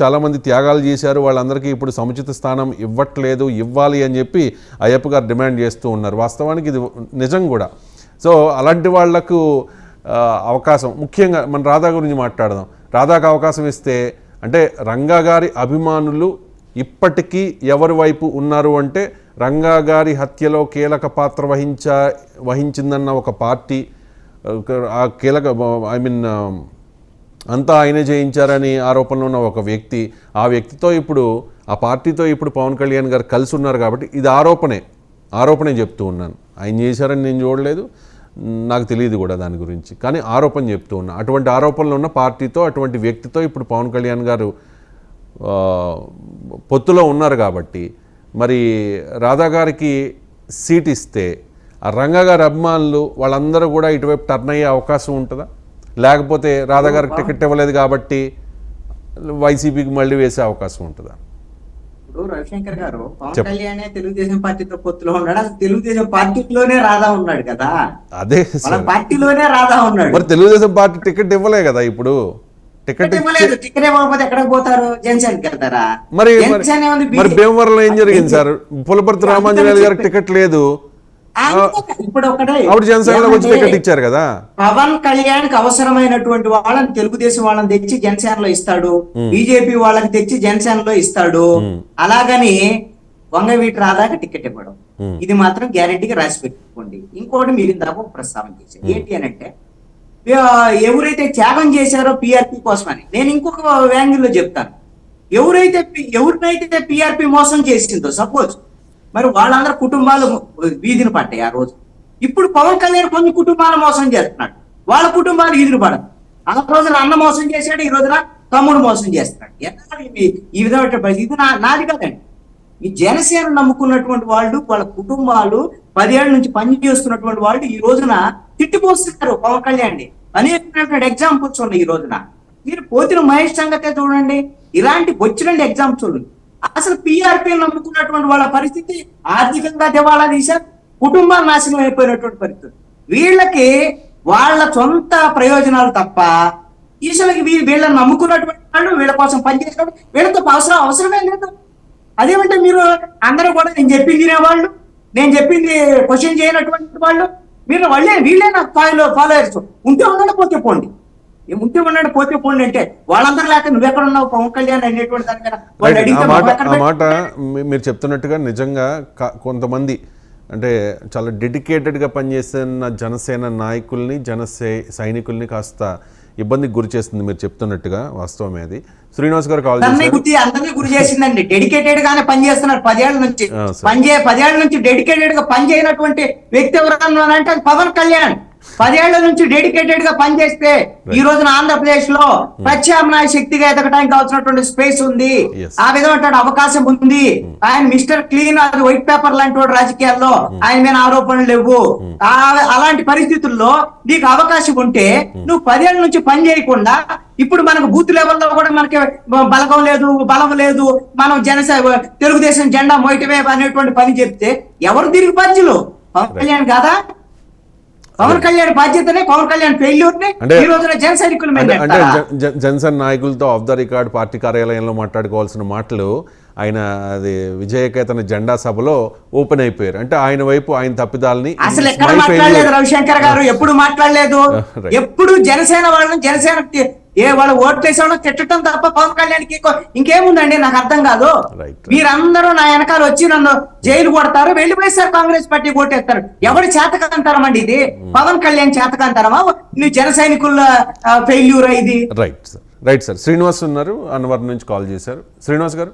చాలామంది త్యాగాలు చేశారు, వాళ్ళందరికీ ఇప్పుడు సముచిత స్థానం ఇవ్వట్లేదు, ఇవ్వాలి అని చెప్పి అయ్యప్ప గారు డిమాండ్ చేస్తూ ఉన్నారు. వాస్తవానికి ఇది నిజం కూడా. సో అలాంటి వాళ్లకు అవకాశం, ముఖ్యంగా మన రాధా గురించి మాట్లాడదాం. రాధాకు అవకాశం ఇస్తే, అంటే రంగా గారి అభిమానులు ఇప్పటికీ ఎవరి వైపు ఉన్నారు అంటే, రంగా గారి హత్యలో కీలక పాత్ర వహించిందన్న ఒక పార్టీ, ఆ కీలక అంతా ఆయనే చేయించారని ఆరోపణలో ఉన్న ఒక వ్యక్తి, ఆ వ్యక్తితో ఇప్పుడు ఆ పార్టీతో ఇప్పుడు పవన్ కళ్యాణ్ గారు కలిసి ఉన్నారు. కాబట్టి ఇది ఆరోపణే చెప్తూ ఉన్నాను. ఆయన చేశారని నేను చూడలేదు, నాకు తెలియదు కూడా దాని గురించి, కానీ ఆరోపణ చెప్తూ ఉన్నా. అటువంటి ఆరోపణలు ఉన్న పార్టీతో, అటువంటి వ్యక్తితో ఇప్పుడు పవన్ కళ్యాణ్ గారు పొత్తులో ఉన్నారు. కాబట్టి మరి రాధా గారికి సీట్ ఇస్తే ఆ రంగా గారి అభిమానులు వాళ్ళందరూ కూడా ఇటువైపు టర్న్ అయ్యే అవకాశం ఉంటుందా? లేకపోతే రాధా గారికి టికెట్ ఇవ్వలేదు కాబట్టి వైసీపీకి మళ్ళీ వేసే అవకాశం ఉంటుందా? ఇప్పుడు రవిశంకర్ గారు పవన్ కళ్యాణ్ తెలుగుదేశం పార్టీతో పొత్తులో ఉన్నాడు, అసలు తెలుగుదేశం పార్టీలోనే రాధా ఉన్నాడు కదా. అదే పార్టీలోనే రాధా ఉన్నాడు. మరి తెలుగుదేశం పార్టీ టికెట్ ఇవ్వలే కదా ఇప్పుడు. టికెట్ ఇవ్వలేదు. టికెట్ ఇవ్వకపోతే ఎక్కడికి పోతారు? జనసేనకి వెళ్తారా? మరి భీమవరంలో ఏం జరిగింది సార్? పులపర్తి రామాంజనేయులు గారికి టికెట్ లేదు, ఇప్పుడు ఒకటే జనసేనలోకి వచ్చి టికెట్ ఇచ్చారు కదా. పవన్ కళ్యాణ్ కి అవసరమైనటువంటి వాళ్ళని తెలుగుదేశం వాళ్ళని తెచ్చి జనసేనలో ఇస్తాడు, బీజేపీ వాళ్ళకి తెచ్చి జనసేనలో ఇస్తాడు. అలాగని వంగవీటి రాధాకి టికెట్ ఇవ్వడం, ఇది మాత్రం గ్యారెంటీగా రాసి పెట్టుకోండి. ఇంకోటి మీరు ఇందాక ప్రస్తావన చేశారు, ఏంటి అని అంటే ఎవరైతే త్యాగం చేశారో పిఆర్పి కోసమని, నేను ఇంకొక యాంగిల్లో చెప్తాను. ఎవరినైతే పిఆర్పి మోసం చేసిందో సపోజ్, మరి వాళ్ళందరూ కుటుంబాలు వీధిని పడ్డాయి ఆ రోజు. ఇప్పుడు పవన్ కళ్యాణ్ కొన్ని కుటుంబాలు మోసం చేస్తున్నాడు, వాళ్ళ కుటుంబాలు వీధిని పడదు. ఆ రోజున అన్న మోసం చేశాడు, ఈ రోజున తమ్ముడు మోసం చేస్తున్నాడు. ఈ విధమైన ఇది నాది కాదండి. ఈ జనసేన నమ్ముకున్నటువంటి వాళ్ళు, వాళ్ళ కుటుంబాలు 10 ఏళ్ల నుంచి పని చేస్తున్నటువంటి వాళ్ళు ఈ రోజున తిట్టిపోస్తున్నారు పవన్ కళ్యాణ్. అనేకమైనటువంటి ఎగ్జాంపుల్స్ ఉన్నాయి ఈ రోజున. మీరు పోతిన మహేష్ సంగతే చూడండి, ఇలాంటి వచ్చినండి ఎగ్జాంపుల్స్ చూడండి. అసలు పిఆర్పీ నమ్ముకున్నటువంటి వాళ్ళ పరిస్థితి ఆర్థికంగా దివాళా తీశారు, కుటుంబాలు నాశనం అయిపోయినటువంటి పరిస్థితి. వీళ్ళకి వాళ్ళ సొంత ప్రయోజనాలు తప్ప ఈశ్వరికి వీళ్ళని నమ్ముకున్నటువంటి వాళ్ళు, వీళ్ళ కోసం పనిచేసినప్పుడు వీళ్ళతో అవసరమే లేదు. అదేమంటే మీరు అందరూ కూడా నేను చెప్పింది తినేవాళ్ళు, నేను చెప్పింది క్వశ్చన్ చేయనటువంటి వాళ్ళు, మీరు వీళ్ళే నాకు ఫాలోయర్స్. ఉంటే ఉండండి, పోతే పోండి. ఉంటే ఉండండి, పోతే పోండి అంటే వాళ్ళందరూ లేక నువ్వెక్కడ ఉన్నావు పవన్ కళ్యాణ్ అనేటువంటి దానికన్నా మాట మీరు చెప్తున్నట్టుగా నిజంగా కొంతమంది అంటే చాలా డెడికేటెడ్గా పనిచేస్తున్న జనసేన నాయకుల్ని, సైనికుల్ని కాస్త ఇబ్బందికి గురి చేస్తుంది మీరు చెప్తున్నట్టుగా. వాస్తవమే అది. శ్రీనివాస్ గారు కాల్ అందరినీ గురి చేసిందండి. డెడికేటెడ్ గానే పనిచేస్తున్నారు 10 ఏళ్ల నుంచి. 10 ఏళ్ల నుంచి డెడికేటెడ్ గా పనిచేయనటువంటి వ్యక్తి ఎవరన్నా అంటే పవన్ కళ్యాణ్. 10 ఏళ్ల నుంచి డెడికేటెడ్ గా పనిచేస్తే ఈ రోజున ఆంధ్రప్రదేశ్ లో ప్రత్యామ్నాయ శక్తిగా ఎదగడానికి కావాల్సినటువంటి స్పేస్ ఉంది, ఆ విధమైన అవకాశం ఉంది. ఆయన మిస్టర్ క్లీన్, అది వైట్ పేపర్ లాంటి వాడు రాజకీయాల్లో, ఆయన మీద ఆరోపణలు లేవు. అలాంటి పరిస్థితుల్లో నీకు అవకాశం ఉంటే నువ్వు 10 ఏళ్ల నుంచి పని చేయకుండా ఇప్పుడు మనకు బూత్ లెవెల్లో కూడా మనకి బలం లేదు, మనం తెలుగుదేశం జెండా మోయటమే అనేటువంటి పని చెప్తే ఎవరు దీనికి బాధ్యులు? పవన్ కళ్యాణ్ కాదా? పవన్ కళ్యాణ్ బాధ్యతనే, పవన్ కళ్యాణ్ ఫెయిల్యూర్ని ఈ రోజున జన సైనికుల మీద. అంటే జనసేన నాయకులతో ఆఫ్ ద రికార్డ్ పార్టీ కార్యాలయంలో మాట్లాడుకోవాల్సిన మాటలు ఆయన అది విజయకేతన జెండా సభలో ఓపెన్ అయిపోయారు. అంటే ఆయన వైపు ఆయన తప్పిదాలని అసలు ఎక్కడ మాట్లాడలేదు రవిశంకర్ గారు, ఎప్పుడు మాట్లాడలేదు. ఎప్పుడు జనసేన వాళ్ళని వాళ్ళు ఓట్లు వేసేవాళ్ళు తిట్టడం తప్ప పవన్ కళ్యాణ్కి ఇంకేముందండి? నాకు అర్థం కాదు. మీరందరూ నా వెనకాల వచ్చి నన్ను జైలు కొడతారు, వెళ్ళిపోయేసారు కాంగ్రెస్ పార్టీ ఓటేస్తారు. ఎవరు చేతకంతరం అండి ఇది? పవన్ కళ్యాణ్ చేతకంతరమా? నువ్వు జన సైనికుల ఫెయిల్యూర్ ఇది? Right sir. శ్రీనివాస్ ఉన్నారు, అన్నవరం నుంచి కాల్ చేశారు. శ్రీనివాస్ గారు.